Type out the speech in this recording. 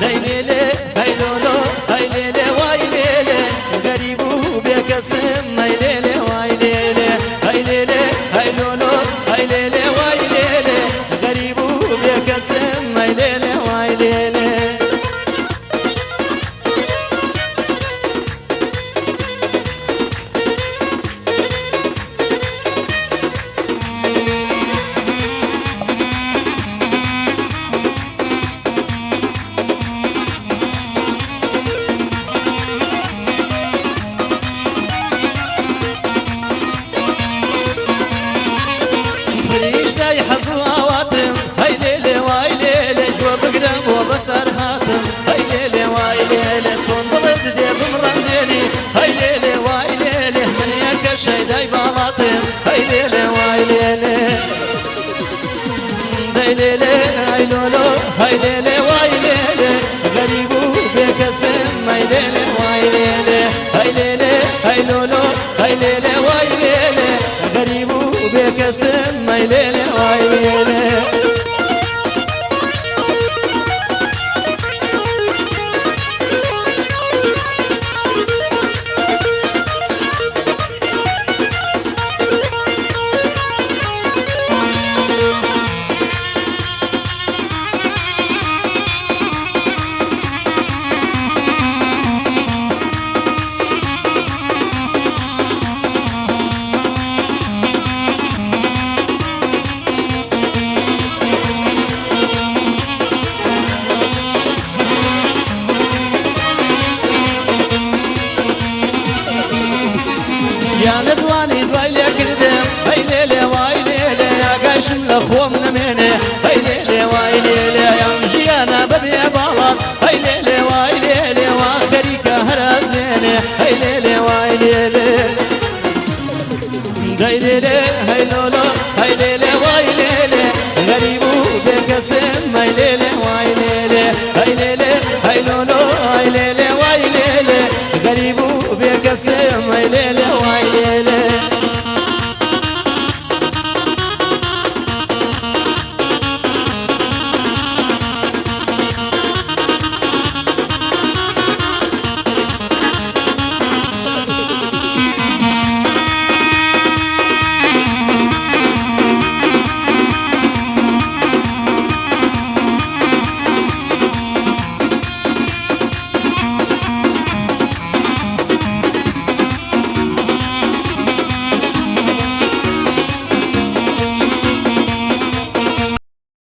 ديليلي هيلولو هيليلي وايليلي غريب وبكسم هيليلي وايليلي هيليلي هيلولو هيليلي وايليلي غريب وبكسم هيليلي وايليلي بسر هاتم هاي ليلي واي ليلي شون ضد دي بمرنجيني هاي ليلي واي ليلي من يك شيداي بالاطم هاي ليلي واي ليلي هاي ليلي هاي لولو هاي ليلي واي ليلي غريبو بكسم هاي ليلي واي ليلي هاي ليلي هاي لولو هاي ليلي واي ليلي غريبو بكسم هاي ليلي واي ليلي يا نزواني دويلي كردم هاي ليلي واي ليلي يا قايشم لخوم نميني هاي ليلي واي ليلي يا مجيانا ببي بالط هاي ليلي واي ليلي واخريك هرزيني هاي ليلي واي ليلي هاي ليلي هاي لولو هاي ليلي واي ليلي غريبو بكسم هاي ليلي واي ليلي هاي ليلي هاي لولو هاي ليلي واي ليلي غريبو بكسم هاي ليلي